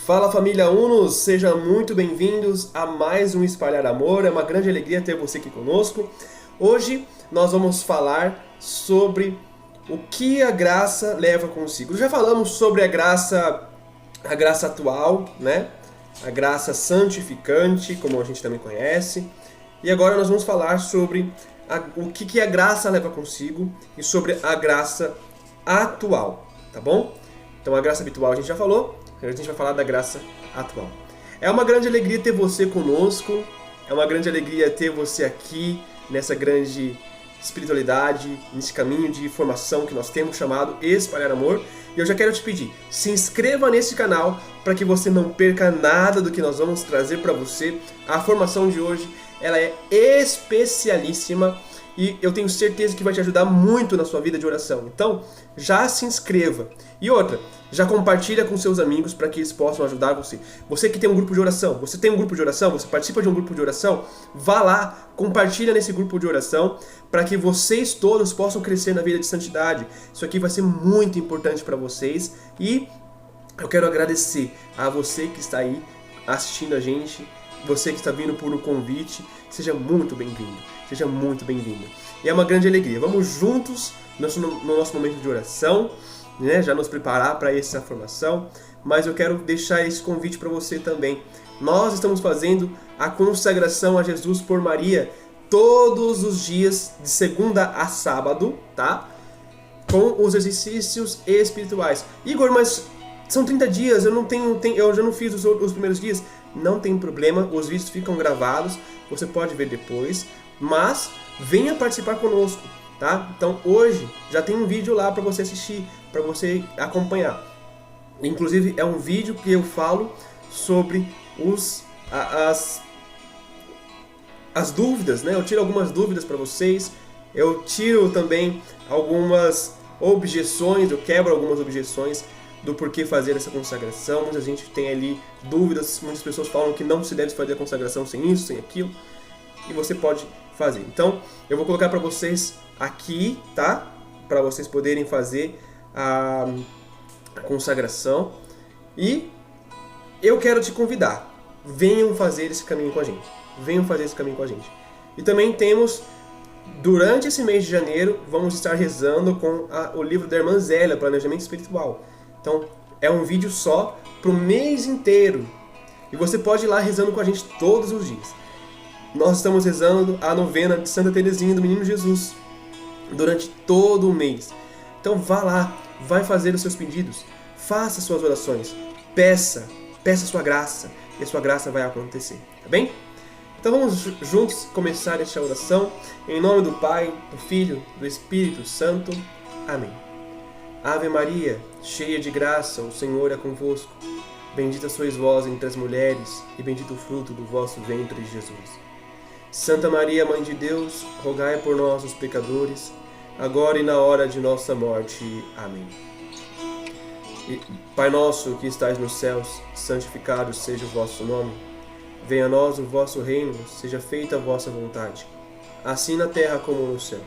Fala família Unos, sejam muito bem-vindos a mais um Espalhar Amor. É uma grande alegria ter você aqui conosco. Hoje nós vamos falar sobre o que a graça leva consigo. Já falamos sobre a graça atual, né? A graça santificante, como a gente também conhece. E agora nós vamos falar sobre o que a graça leva consigo e sobre a graça atual, tá bom? Então a graça habitual a gente já falou. A gente vai falar da graça atual. É uma grande alegria ter você conosco, é uma grande alegria ter você aqui nessa grande espiritualidade, nesse caminho de formação que nós temos chamado Espalhar Amor. E eu já quero te pedir, se inscreva nesse canal para que você não perca nada do que nós vamos trazer para você. A formação de hoje ela é especialíssima e eu tenho certeza que vai te ajudar muito na sua vida de oração. Então, já se inscreva. E outra, já compartilha com seus amigos para que eles possam ajudar você. Você que tem um grupo de oração, você tem um grupo de oração, você participa de um grupo de oração, vá lá, compartilha nesse grupo de oração para que vocês todos possam crescer na vida de santidade. Isso aqui vai ser muito importante para vocês e eu quero agradecer a você que está aí assistindo a gente, você que está vindo por um convite, seja muito bem-vindo, seja muito bem-vindo. E é uma grande alegria. Vamos juntos no nosso momento de oração, né? Já nos preparar para essa formação, mas eu quero deixar esse convite para você também. Nós estamos fazendo a consagração a Jesus por Maria todos os dias, de segunda a sábado, tá? Com os exercícios espirituais. Igor, mas são 30 dias, eu já não fiz os primeiros dias. Não tem problema, os vídeos ficam gravados, você pode ver depois, mas venha participar conosco, tá? Então hoje já tem um vídeo lá para você assistir, para você acompanhar. Inclusive é um vídeo que eu falo sobre as dúvidas, né? Eu tiro algumas dúvidas para vocês, eu tiro também algumas objeções, eu quebro algumas objeções do porquê fazer essa consagração. Muita gente tem ali dúvidas, muitas pessoas falam que não se deve fazer a consagração sem isso, sem aquilo, e você pode fazer. Então, eu vou colocar para vocês aqui, tá? Para vocês poderem fazer a consagração. E eu quero te convidar, venham fazer esse caminho com a gente. Venham fazer esse caminho com a gente. E também temos, durante esse mês de janeiro, vamos estar rezando com o livro da Irmã Zélia, Planejamento Espiritual. Então, é um vídeo só para o mês inteiro. E você pode ir lá rezando com a gente todos os dias. Nós estamos rezando a novena de Santa Teresinha do Menino Jesus durante todo o mês. Então vá lá, vai fazer os seus pedidos, faça suas orações, peça a sua graça e a sua graça vai acontecer, tá bem? Então vamos juntos começar esta oração em nome do Pai, do Filho, do Espírito Santo. Amém. Ave Maria, cheia de graça, o Senhor é convosco. Bendita sois vós entre as mulheres, e bendito o fruto do vosso ventre, Jesus. Santa Maria, Mãe de Deus, rogai por nós, os pecadores, agora e na hora de nossa morte. Amém. Pai nosso que estais nos céus, santificado seja o vosso nome. Venha a nós o vosso reino, seja feita a vossa vontade, assim na terra como no céu.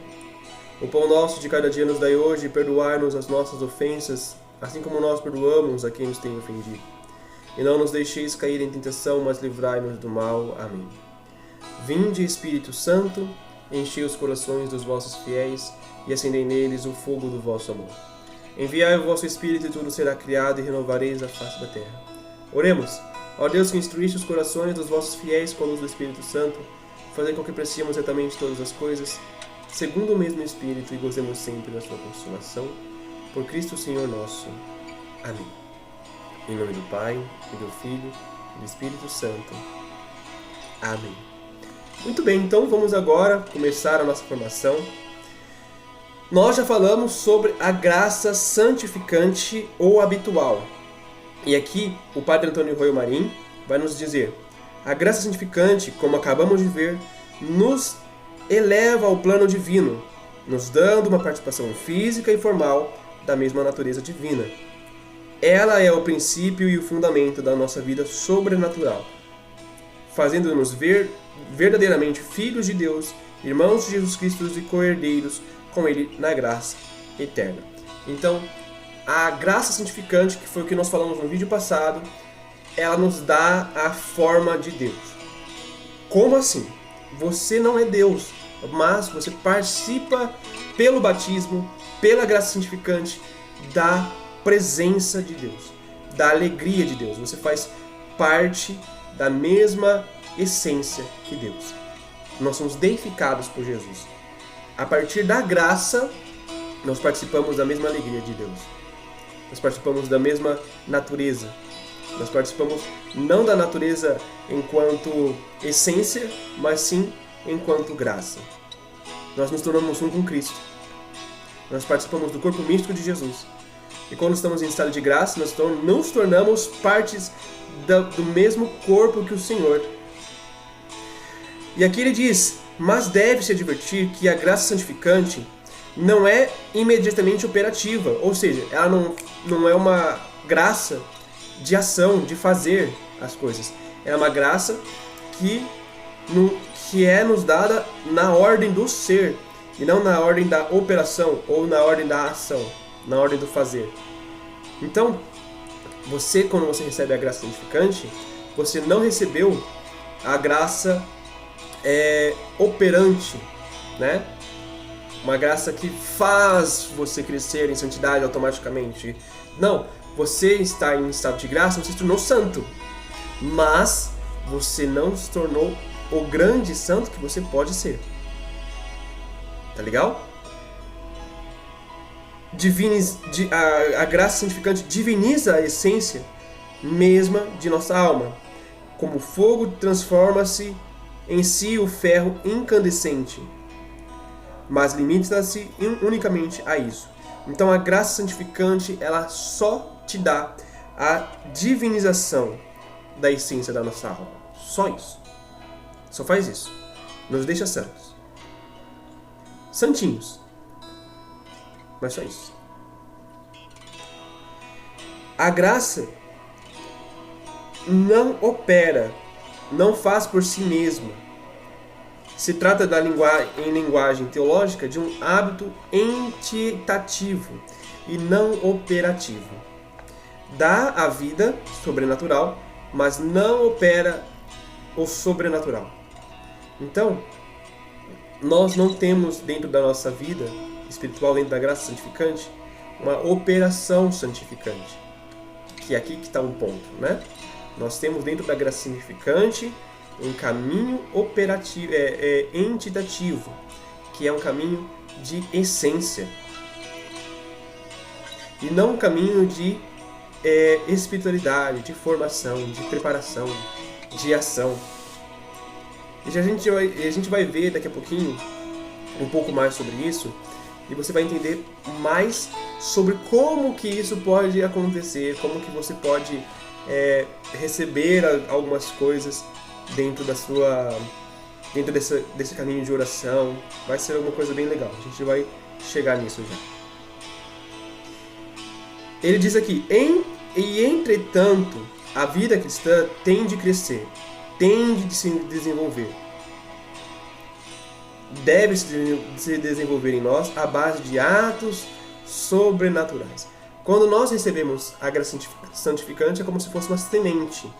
O pão nosso de cada dia nos dai hoje, e perdoai-nos as nossas ofensas, assim como nós perdoamos a quem nos tem ofendido. E não nos deixeis cair em tentação, mas livrai-nos do mal. Amém. Vinde, Espírito Santo, enchei os corações dos vossos fiéis, e acendei neles o fogo do vosso amor. Enviai o vosso Espírito, e tudo será criado, e renovareis a face da terra. Oremos. Ó Deus, que instruíste os corações dos vossos fiéis com a luz do Espírito Santo, fazei com que apreciemos retamente todas as coisas, segundo o mesmo Espírito, e gozemos sempre da sua consolação. Por Cristo Senhor nosso. Amém. Em nome do Pai, e do Filho, e do Espírito Santo. Amém. Muito bem, então vamos agora começar a nossa formação. Nós já falamos sobre a graça santificante ou habitual. E aqui o Padre Antônio Royo Marim vai nos dizer: a graça santificante, como acabamos de ver, nos eleva ao plano divino, nos dando uma participação física e formal da mesma natureza divina. Ela é o princípio e o fundamento da nossa vida sobrenatural, fazendo-nos verdadeiramente filhos de Deus, irmãos de Jesus Cristo e co-herdeiros com Ele na graça eterna. Então, a graça santificante, que foi o que nós falamos no vídeo passado, ela nos dá a forma de Deus. Como assim? Você não é Deus, mas você participa pelo batismo, pela graça santificante, da presença de Deus, da alegria de Deus. Você faz parte da mesma essência que Deus. Nós somos deificados por Jesus. A partir da graça, nós participamos da mesma alegria de Deus. Nós participamos da mesma natureza. Nós participamos não da natureza enquanto essência, mas sim enquanto graça. Nós nos tornamos um com Cristo. Nós participamos do corpo místico de Jesus. E quando estamos em estado de graça, nós nos tornamos partes do mesmo corpo que o Senhor. E aqui ele diz, mas deve-se advertir que a graça santificante não é imediatamente operativa, ou seja, ela não é uma graça de ação, de fazer as coisas. É uma graça que é nos dada na ordem do ser, e não na ordem da operação ou na ordem da ação, na ordem do fazer. Então, quando você recebe a graça santificante, você não recebeu a graça operante, né? Uma graça que faz você crescer em santidade automaticamente. Não, você está em estado de graça, você se tornou santo, mas você não se tornou o grande santo que você pode ser. Tá legal? A graça santificante diviniza a essência mesma de nossa alma. Como fogo transforma-se em si o ferro incandescente, mas limita-se unicamente a isso. Então a graça santificante, ela só te dá a divinização da essência da nossa alma. Só isso. Só faz isso. Nos deixa santos. Santinhos. Mas só isso. A graça não opera, não faz por si mesma. Se trata em linguagem teológica de um hábito entitativo e não operativo. Dá a vida sobrenatural, mas não opera o sobrenatural. Então, nós não temos dentro da nossa vida espiritual, dentro da graça santificante, uma operação santificante. Que é aqui que está um ponto, né? Nós temos dentro da graça santificante um caminho operativo, entitativo, que é um caminho de essência. E não um caminho de espiritualidade, de formação, de preparação, de ação. E a gente vai ver daqui a pouquinho um pouco mais sobre isso, e você vai entender mais sobre como que isso pode acontecer, como que você pode receber algumas coisas dentro desse caminho de oração. Vai ser uma coisa bem legal, a gente vai chegar nisso já. Ele diz aqui, entretanto, a vida cristã tem de crescer, tem de se desenvolver. Deve se desenvolver em nós à base de atos sobrenaturais. Quando nós recebemos a graça santificante, é como se fosse uma semente,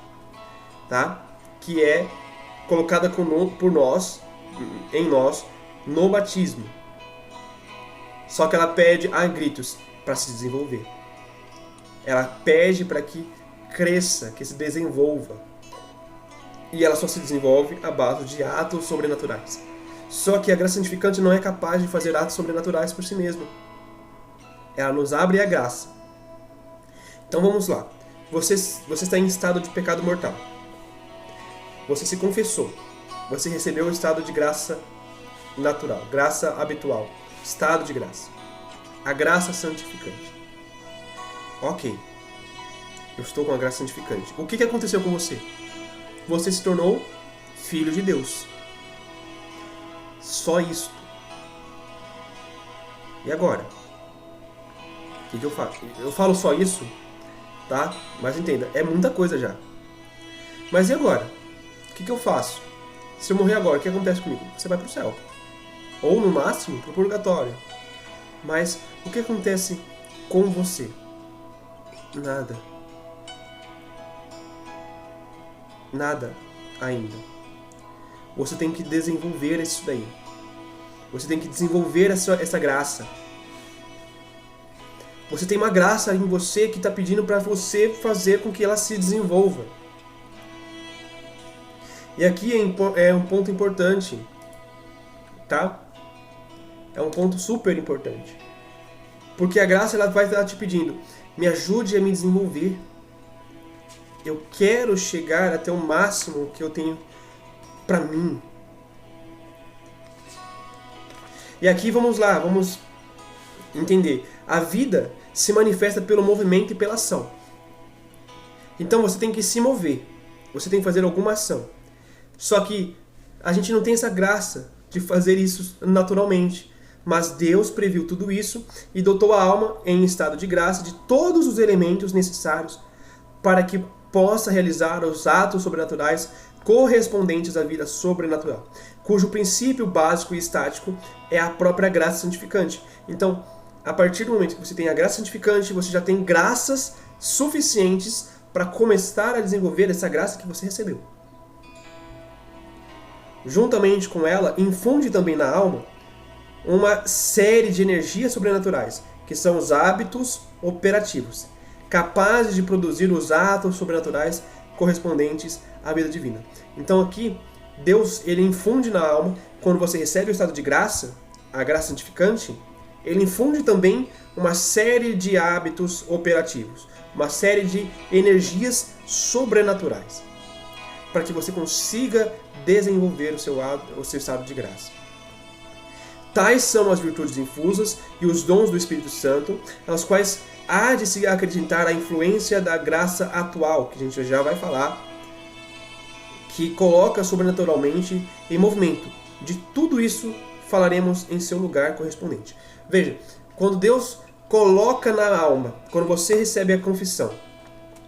tá? Que é colocada em nós, no batismo. Só que ela pede a gritos para se desenvolver. Ela pede para que cresça, que se desenvolva. E ela só se desenvolve à base de atos sobrenaturais. Só que a graça santificante não é capaz de fazer atos sobrenaturais por si mesma. Ela nos abre a graça. Então vamos lá. Você está em estado de pecado mortal. Você se confessou. Você recebeu o estado de graça natural, graça habitual, estado de graça. A graça santificante. Ok. Eu estou com a graça santificante. O que aconteceu com você? Você se tornou filho de Deus. Só isso. E agora? O que eu faço? Eu falo só isso, tá? Mas entenda, é muita coisa já. Mas e agora? O que eu faço? Se eu morrer agora, o que acontece comigo? Você vai pro céu. Ou, no máximo, pro purgatório. Mas o que acontece com você? Nada. nada ainda. Você tem que desenvolver isso daí. Você tem que desenvolver essa graça. Você tem uma graça em você que está pedindo para você fazer com que ela se desenvolva. E aqui é um ponto importante, tá? É um ponto super importante. Porque a graça ela vai estar te pedindo, me ajude a me desenvolver. Eu quero chegar até o máximo que eu tenho para mim. E aqui vamos lá, vamos entender. A vida se manifesta pelo movimento e pela ação. Então você tem que se mover. Você tem que fazer alguma ação. Só que a gente não tem essa graça de fazer isso naturalmente. Mas Deus previu tudo isso e dotou a alma em estado de graça de todos os elementos necessários para que possa realizar os atos sobrenaturais correspondentes à vida sobrenatural, cujo princípio básico e estático é a própria graça santificante. Então, a partir do momento que você tem a graça santificante, você já tem graças suficientes para começar a desenvolver essa graça que você recebeu. Juntamente com ela, infunde também na alma uma série de energias sobrenaturais, que são os hábitos operativos, capazes de produzir os atos sobrenaturais correspondentes à vida divina. Então aqui, Deus ele infunde na alma, quando você recebe o estado de graça, a graça santificante, ele infunde também uma série de hábitos operativos, uma série de energias sobrenaturais, para que você consiga desenvolver o seu estado de graça. Tais são as virtudes infusas e os dons do Espírito Santo, aos quais há de se acreditar a influência da graça atual, que a gente já vai falar, que coloca sobrenaturalmente em movimento. De tudo isso falaremos em seu lugar correspondente. Veja, quando Deus coloca na alma, quando você recebe a confissão,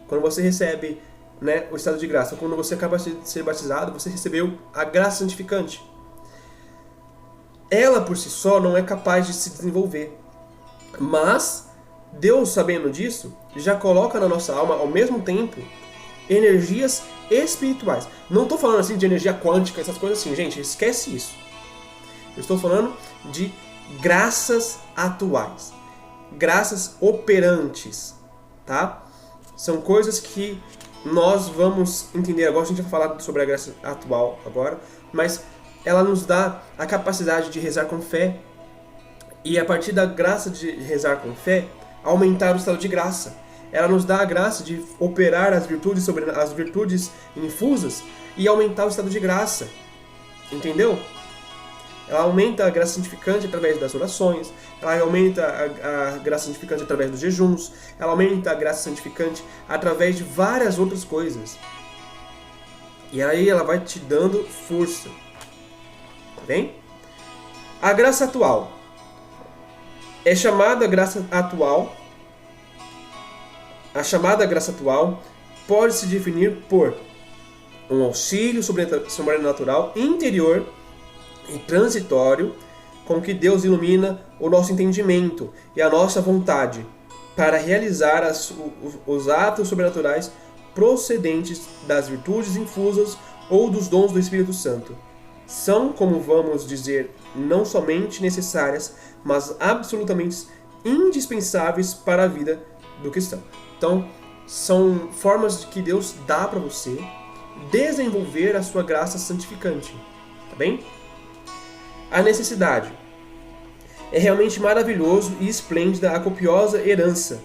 quando você recebe o estado de graça, quando você acaba de ser batizado, você recebeu a graça santificante. Ela por si só não é capaz de se desenvolver. Mas Deus, sabendo disso, já coloca na nossa alma, ao mesmo tempo, energias espirituais. Não estou falando assim de energia quântica, essas coisas assim. Gente, esquece isso. Eu estou falando de graças atuais. Graças operantes. Tá? São coisas que nós vamos entender agora. A gente vai falar sobre a graça atual agora. Mas ela nos dá a capacidade de rezar com fé. E a partir da graça de rezar com fé, aumentar o estado de graça. Ela nos dá a graça de operar as virtudes infusas e aumentar o estado de graça. Entendeu? Ela aumenta a graça santificante através das orações, ela aumenta a graça santificante através dos jejuns, ela aumenta a graça santificante através de várias outras coisas. E aí ela vai te dando força. Tá bem? A graça atual é chamada graça atual. A chamada graça atual pode se definir por um auxílio sobrenatural interior e transitório com que Deus ilumina o nosso entendimento e a nossa vontade para realizar os atos sobrenaturais procedentes das virtudes infusas ou dos dons do Espírito Santo. São, como vamos dizer, não somente necessárias, mas absolutamente indispensáveis para a vida do cristão. Então, são formas que Deus dá para você desenvolver a sua graça santificante. Tá bem? A necessidade. É realmente maravilhoso e esplêndida a copiosa herança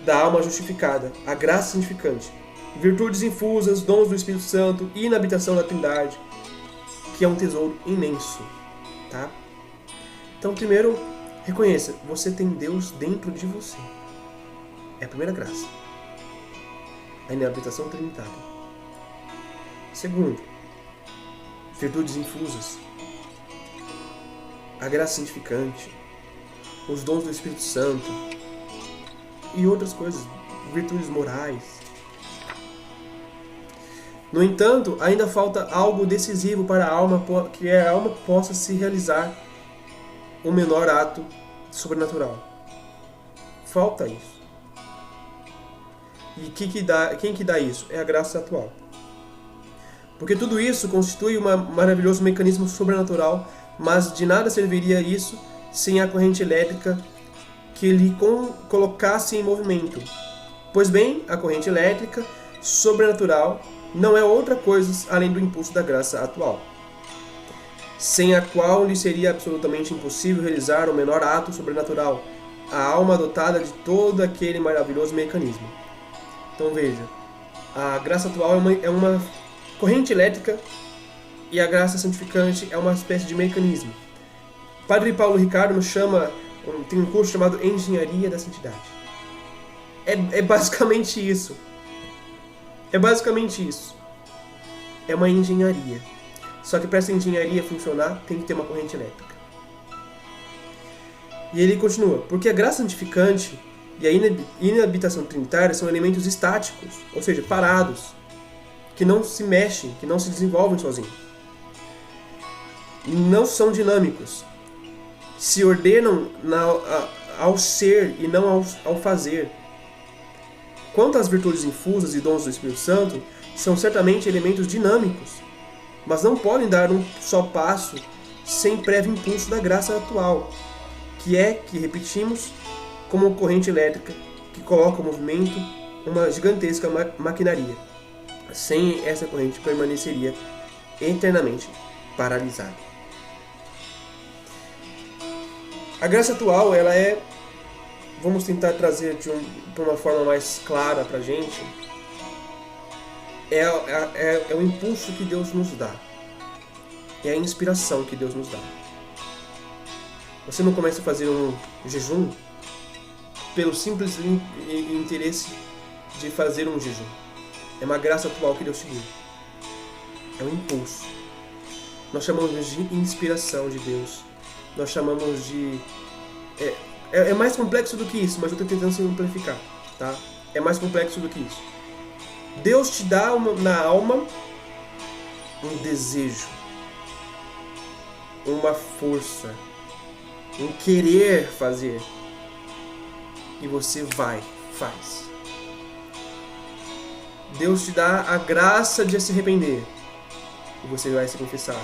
da alma justificada, a graça santificante, virtudes infusas, dons do Espírito Santo e na habitação da Trindade, que é um tesouro imenso. Tá? Então, primeiro, reconheça, você tem Deus dentro de você. É a primeira graça. Aí na habitação trinitária. Segundo, virtudes infusas. A graça santificante. Os dons do Espírito Santo. E outras coisas. Virtudes morais. No entanto, ainda falta algo decisivo para a alma, que a alma possa se realizar o menor ato sobrenatural. Falta isso. E quem que dá isso? É a graça atual. Porque tudo isso constitui um maravilhoso mecanismo sobrenatural, mas de nada serviria isso sem a corrente elétrica que lhe colocasse em movimento. Pois bem, a corrente elétrica sobrenatural não é outra coisa além do impulso da graça atual, sem a qual lhe seria absolutamente impossível realizar o menor ato sobrenatural, a alma dotada de todo aquele maravilhoso mecanismo. Então veja, a graça atual é uma corrente elétrica e a graça santificante é uma espécie de mecanismo. Padre Paulo Ricardo nos chama, tem um curso chamado Engenharia da Santidade. É basicamente isso. É basicamente isso. É uma engenharia. Só que para essa engenharia funcionar, tem que ter uma corrente elétrica. E ele continua, porque a graça santificante e a inabitação trinitária são elementos estáticos, ou seja, parados, que não se mexem, que não se desenvolvem sozinhos. Não são dinâmicos. Se ordenam ao ser e não ao fazer. Quanto às virtudes infusas e dons do Espírito Santo, são certamente elementos dinâmicos, mas não podem dar um só passo sem prévio impulso da graça atual, que repetimos, como corrente elétrica que coloca em movimento uma gigantesca maquinaria. Sem essa corrente permaneceria eternamente paralisada. A graça atual, ela é, vamos tentar trazer de uma forma mais clara para a gente, é o impulso que Deus nos dá. É a inspiração que Deus nos dá. Você não começa a fazer um jejum pelo simples interesse de fazer um jejum. É uma graça atual que Deus te deu. É um impulso. Nós chamamos de inspiração de Deus. Nós chamamos de... É mais complexo do que isso, mas eu estou tentando simplificar, tá? É mais complexo do que isso. Deus te dá na alma um desejo, uma força, um querer fazer. E você faz. Deus te dá a graça de se arrepender. E você vai se confessar.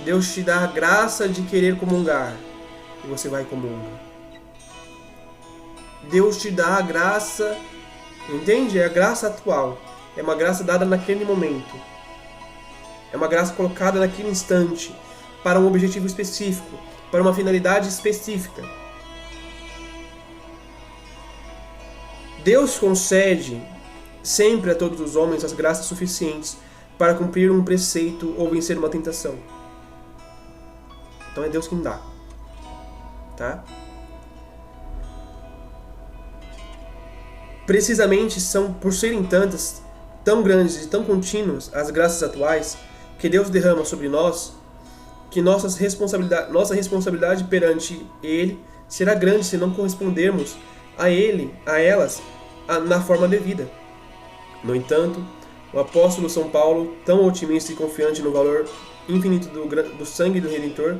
Deus te dá a graça de querer comungar. E você vai comungar. Deus te dá a graça, entende? É a graça atual. É uma graça dada naquele momento. É uma graça colocada naquele instante, para um objetivo específico, para uma finalidade específica. Deus concede sempre a todos os homens as graças suficientes para cumprir um preceito ou vencer uma tentação. Então é Deus quem dá. Tá? Precisamente são por serem tantas, tão grandes e tão contínuas as graças atuais que Deus derrama sobre nós, que nossa responsabilidade perante Ele será grande se não correspondermos a elas na forma devida. No entanto, o apóstolo São Paulo, tão otimista e confiante no valor infinito do sangue do Redentor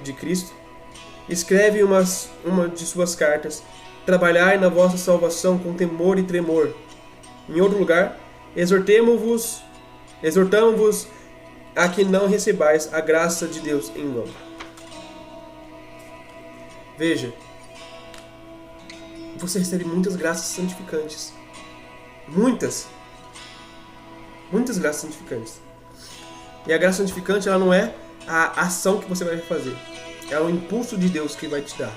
de Cristo, escreve uma de suas cartas: trabalhai na vossa salvação com temor e tremor. Em outro lugar, exortamo-vos a que não recebais a graça de Deus em vão. Veja, você recebe muitas graças santificantes. Muitas graças santificantes. E a graça santificante, ela não é a ação que você vai fazer. É o impulso de Deus que vai te dar.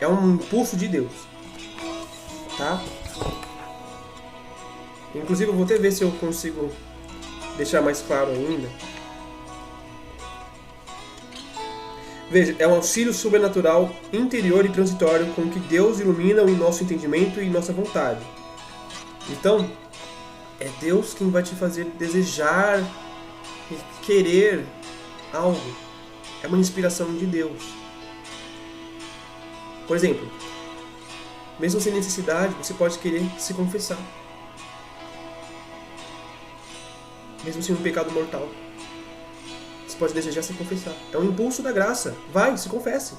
É um impulso de Deus. Tá? Inclusive, eu vou até ver se eu consigo deixar mais claro ainda. Veja, é um auxílio sobrenatural, interior e transitório com que Deus ilumina o nosso entendimento e nossa vontade. Então, é Deus quem vai te fazer desejar e querer algo. É uma inspiração de Deus. Por exemplo, mesmo sem necessidade, você pode querer se confessar. Mesmo sem um pecado mortal, você pode desejar se confessar. É um impulso da graça. Vai, se confesse.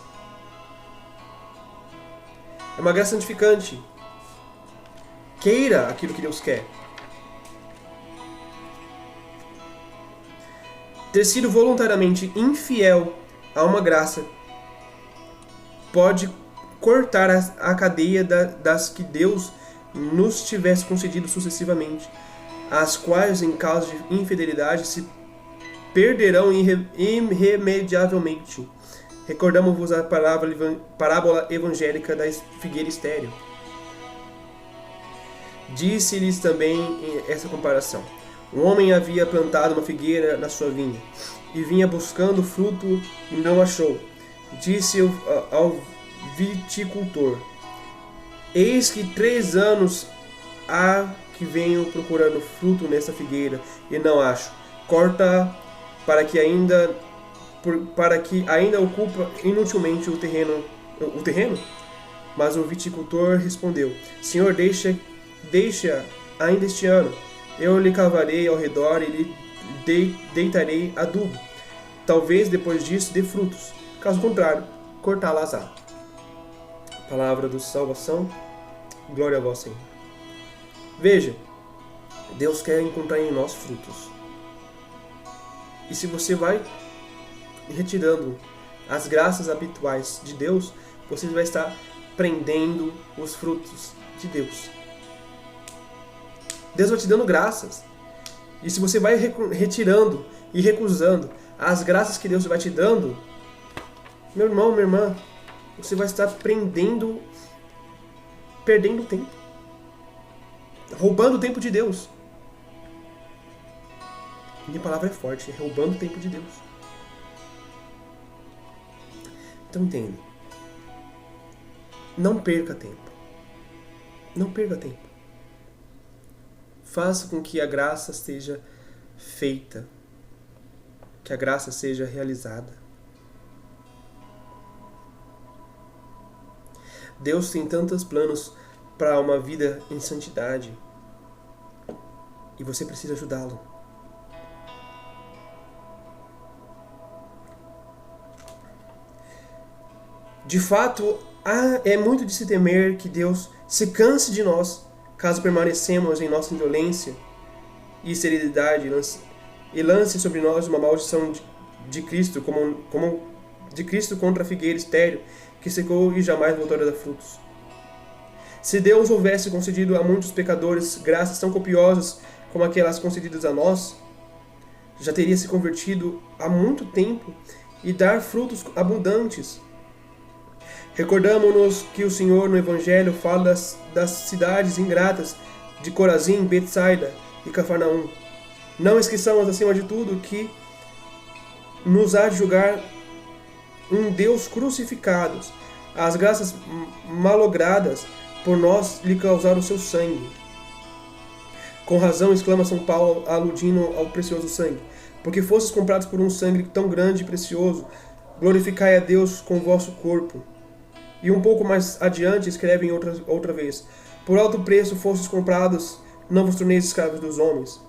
É uma graça santificante. Queira aquilo que Deus quer. Ter sido voluntariamente infiel a uma graça pode cortar a cadeia das que Deus nos tivesse concedido sucessivamente, as quais, em caso de infidelidade, se perderão irremediavelmente. Recordamos-vos a parábola evangélica da figueira estéril. Disse-lhes também essa comparação. Um homem havia plantado uma figueira na sua vinha, e vinha buscando fruto e não achou. Disse ao viticultor: eis que 3 anos há que venho procurando fruto nessa figueira, e não acho. Corta para que ainda ocupa inutilmente o terreno. Mas o viticultor respondeu: Senhor, deixa ainda este ano. Eu lhe cavarei ao redor e lhe deitarei adubo. Talvez depois disso dê frutos. Caso contrário, cortá-las-á. Palavra da salvação. Glória a vós, Senhor. Veja, Deus quer encontrar em nós frutos. E se você vai retirando as graças habituais de Deus, você vai estar prendendo os frutos de Deus. Deus vai te dando graças. E se você vai retirando e recusando as graças que Deus vai te dando, meu irmão, minha irmã, você vai estar perdendo tempo. Roubando o tempo de Deus. Minha palavra é forte, é roubando o tempo de Deus. Então entenda. Não perca tempo. Não perca tempo. Faça com que a graça seja feita. Que a graça seja realizada. Deus tem tantos planos para uma vida em santidade. E você precisa ajudá-lo. De fato, é muito de se temer que Deus se canse de nós, caso permanecemos em nossa indolência e esterilidade, e lance sobre nós uma maldição de Cristo, como de Cristo contra a figueira estéril, que secou e jamais voltou a dar frutos. Se Deus houvesse concedido a muitos pecadores graças tão copiosas como aquelas concedidas a nós, já teria se convertido há muito tempo e dar frutos abundantes. Recordamos-nos que o Senhor no Evangelho fala das cidades ingratas de Corazim, Betsaida e Cafarnaum. Não esqueçamos, acima de tudo, que nos há de julgar um Deus crucificado. As graças malogradas por nós lhe causaram o seu sangue. Com razão, exclama São Paulo, aludindo ao precioso sangue. Porque fostes comprados por um sangue tão grande e precioso, glorificai a Deus com o vosso corpo. E um pouco mais adiante escreve outra vez: por alto preço fostes comprados, não vos torneis escravos dos homens.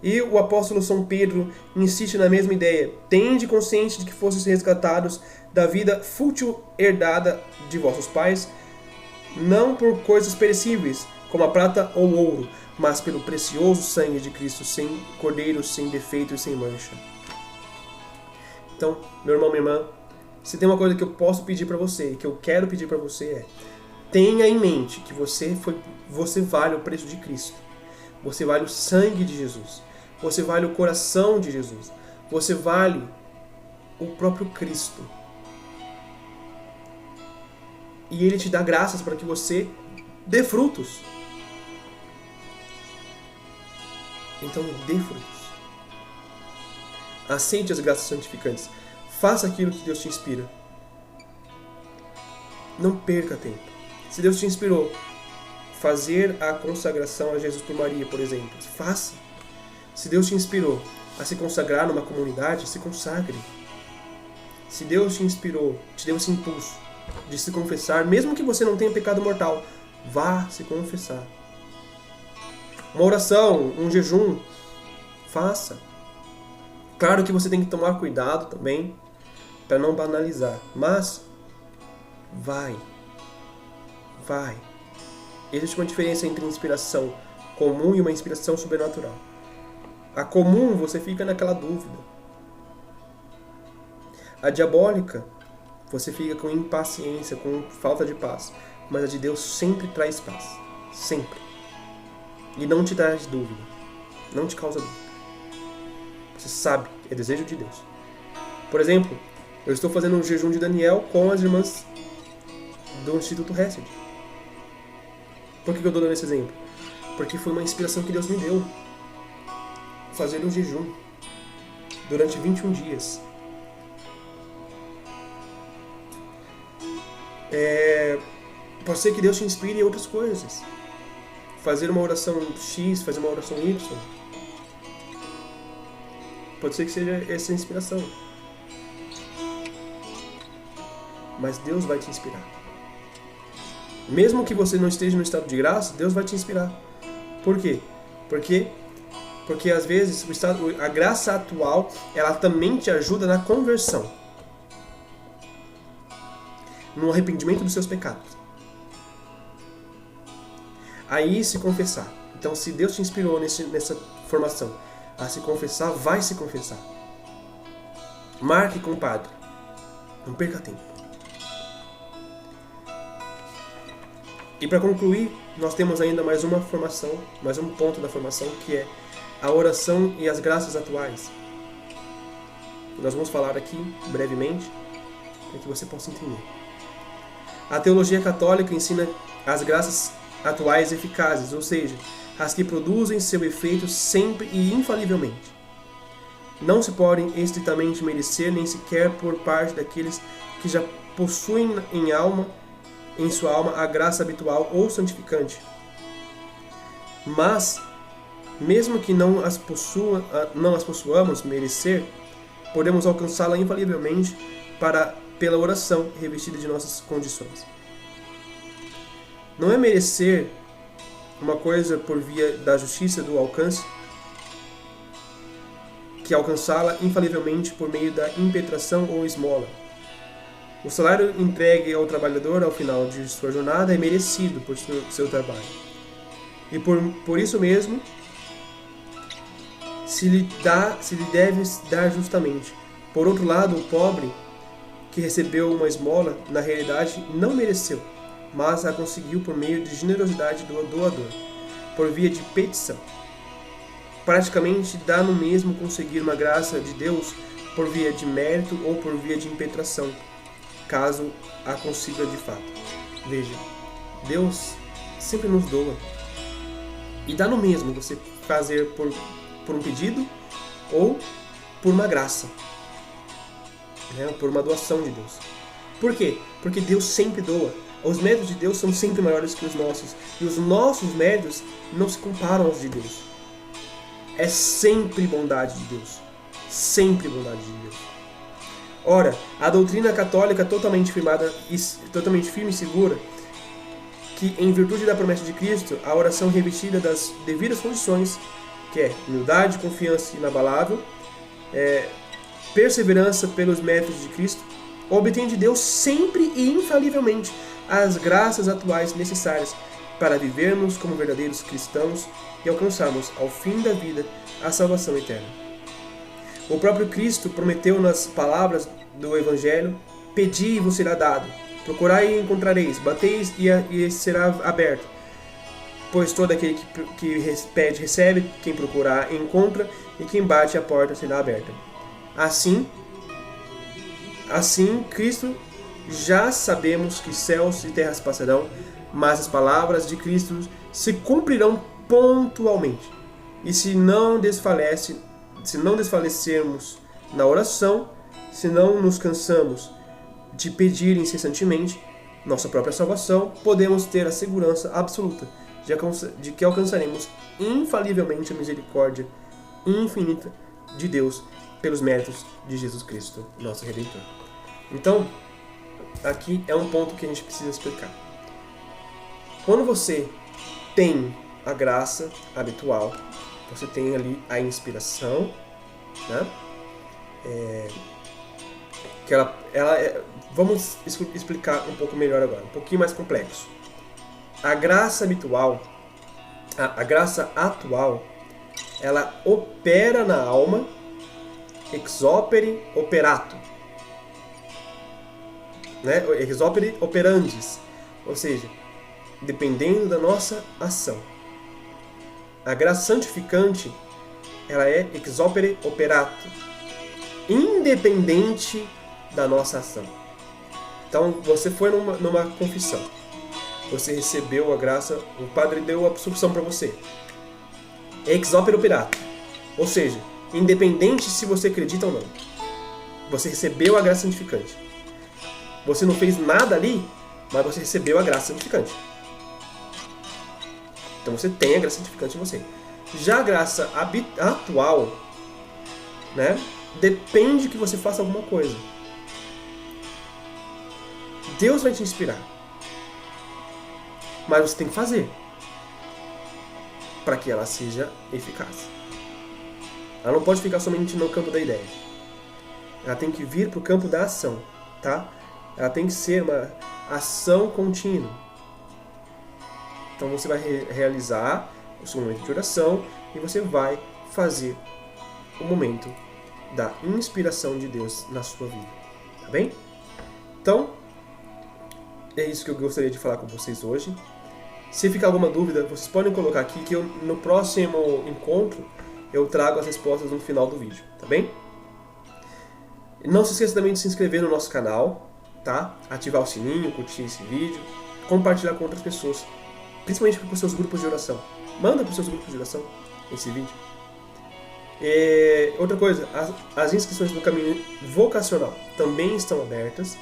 E o apóstolo São Pedro insiste na mesma ideia: tende consciente de que fostes resgatados da vida fútil herdada de vossos pais, não por coisas perecíveis, como a prata ou ouro, mas pelo precioso sangue de Cristo, sem cordeiro, sem defeito e sem mancha. Então, meu irmão, minha irmã, se tem uma coisa que eu posso pedir para você, e que eu quero pedir para você é: tenha em mente que você vale o preço de Cristo. Você vale o sangue de Jesus. Você vale o coração de Jesus. Você vale o próprio Cristo. E Ele te dá graças para que você dê frutos. Então dê frutos. Aceite as graças santificantes. Faça aquilo que Deus te inspira. Não perca tempo. Se Deus te inspirou fazer a consagração a Jesus por Maria, por exemplo, faça. Se Deus te inspirou a se consagrar numa comunidade, se consagre. Se Deus te inspirou, te deu esse impulso de se confessar, mesmo que você não tenha pecado mortal, vá se confessar. Uma oração, um jejum, faça. Claro que você tem que tomar cuidado também para não banalizar, mas vai. Existe uma diferença entre inspiração comum e uma inspiração sobrenatural. A comum você fica naquela dúvida. A diabólica, você fica com impaciência, com falta de paz. Mas a de Deus sempre traz paz. Sempre. E não te traz dúvida. Não te causa dúvida. Você sabe, é desejo de Deus. Por exemplo, eu estou fazendo um jejum de Daniel com as irmãs do Instituto Hesed. Por que eu estou dando esse exemplo? Porque foi uma inspiração que Deus me deu. Fazer um jejum durante 21 dias. Pode ser que Deus te inspire em outras coisas. Fazer uma oração X, fazer uma oração Y. Pode ser que seja essa a inspiração. Mas Deus vai te inspirar. Mesmo que você não esteja no estado de graça, Deus vai te inspirar. Por quê? Porque às vezes a graça atual, ela também te ajuda na conversão. No arrependimento dos seus pecados. Aí se confessar. Então, se Deus te inspirou nessa formação a se confessar, vai se confessar. Marque com o padre. Não perca tempo. E para concluir, nós temos ainda mais uma formação, mais um ponto da formação, que é a oração e as graças atuais. Nós vamos falar aqui brevemente, para que você possa entender. A teologia católica ensina as graças atuais eficazes, ou seja, as que produzem seu efeito sempre e infalivelmente. Não se podem estritamente merecer, nem sequer por parte daqueles que já possuem em sua alma a graça habitual ou santificante. Mas, mesmo que não as possuamos merecer, podemos alcançá-la infalivelmente pela oração revestida de nossas condições. Não é merecer uma coisa por via da justiça do alcance, que alcançá-la infalivelmente por meio da impetração ou esmola. O salário entregue ao trabalhador ao final de sua jornada é merecido por seu trabalho. E por isso mesmo se lhe deve dar justamente. Por outro lado, o pobre que recebeu uma esmola, na realidade não mereceu, mas a conseguiu por meio de generosidade do doador, por via de petição. Praticamente dá no mesmo conseguir uma graça de Deus por via de mérito ou por via de impetração, caso a consiga de fato. Veja, Deus sempre nos doa. E dá no mesmo você fazer por um pedido ou por uma graça, né? Por uma doação de Deus. Por quê? Porque Deus sempre doa. Os méritos de Deus são sempre maiores que os nossos. E os nossos méritos não se comparam aos de Deus. É sempre bondade de Deus. Sempre bondade de Deus. Ora, a doutrina católica totalmente firme e segura, que em virtude da promessa de Cristo, a oração revestida das devidas condições, que é humildade, confiança inabalável, perseverança pelos méritos de Cristo, obtém de Deus sempre e infalivelmente as graças atuais necessárias para vivermos como verdadeiros cristãos e alcançarmos, ao fim da vida, a salvação eterna. O próprio Cristo prometeu nas palavras do Evangelho: pedi e vos será dado, procurai e encontrareis, bateis e será aberto. Pois todo aquele que pede recebe, quem procurar encontra, e quem bate a porta será aberta. Assim, Cristo, já sabemos que céus e terras passarão, mas as palavras de Cristo se cumprirão pontualmente. E se não desfalecermos na oração, se não nos cansamos de pedir incessantemente nossa própria salvação, podemos ter a segurança absoluta de que alcançaremos infalivelmente a misericórdia infinita de Deus pelos méritos de Jesus Cristo, nosso Redentor. Então, aqui é um ponto que a gente precisa explicar. Quando você tem a graça habitual, você tem ali a inspiração, né? Vamos explicar um pouco melhor agora, um pouquinho mais complexo. A graça habitual, a graça atual, ela opera na alma ex opere operato. né? Ex opere operandis, ou seja, dependendo da nossa ação. A graça santificante, ela é ex opere operato, independente da nossa ação. Então, você foi numa confissão, você recebeu a graça, o padre deu a absolução para você. Ex opere operato, ou seja, independente se você acredita ou não, você recebeu a graça santificante. Você não fez nada ali, mas você recebeu a graça santificante. Então você tem a graça santificante em você. Já a graça atual, né, depende que você faça alguma coisa. Deus vai te inspirar. Mas você tem que fazer para que ela seja eficaz. Ela não pode ficar somente no campo da ideia. Ela tem que vir para o campo da ação, tá? Ela tem que ser uma ação contínua. Então você vai realizar o seu momento de oração e você vai fazer o momento da inspiração de Deus na sua vida. Tá bem? Então, é isso que eu gostaria de falar com vocês hoje. Se ficar alguma dúvida, vocês podem colocar aqui que no próximo encontro eu trago as respostas no final do vídeo, tá bem? Não se esqueça também de se inscrever no nosso canal, tá? Ativar o sininho, curtir esse vídeo, compartilhar com outras pessoas, principalmente para os seus grupos de oração. Manda para os seus grupos de oração esse vídeo. Outra coisa, as inscrições no caminho vocacional também estão abertas,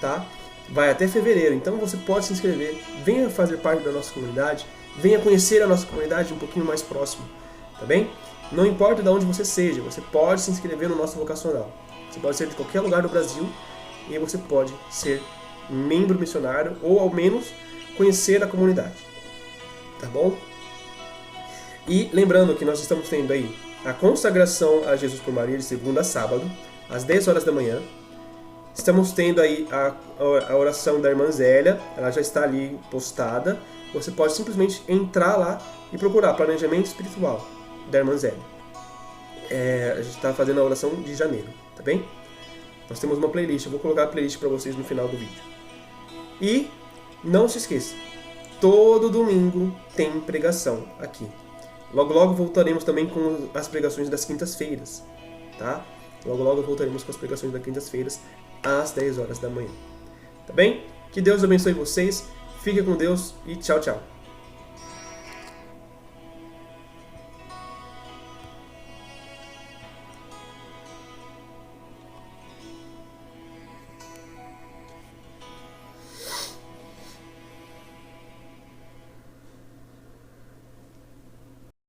tá? Vai até fevereiro, então você pode se inscrever, venha fazer parte da nossa comunidade, venha conhecer a nossa comunidade um pouquinho mais próximo, tá bem? Não importa de onde você seja, você pode se inscrever no nosso vocacional. Você pode ser de qualquer lugar do Brasil e você pode ser membro missionário ou ao menos conhecer a comunidade, tá bom? E lembrando que nós estamos tendo aí a consagração a Jesus por Maria de segunda a sábado, às 10 horas da manhã. Estamos tendo aí a oração da irmã Zélia, ela já está ali postada. Você pode simplesmente entrar lá e procurar Planejamento Espiritual da irmã Zélia. A gente está fazendo a oração de janeiro, tá bem? Nós temos uma playlist, eu vou colocar a playlist para vocês no final do vídeo. E não se esqueça, todo domingo tem pregação aqui. Logo logo voltaremos também com as pregações das quintas-feiras, tá? Logo logo voltaremos com as pregações das quintas-feiras às 10 horas da manhã. Tá bem? Que Deus abençoe vocês, fique com Deus e tchau, tchau.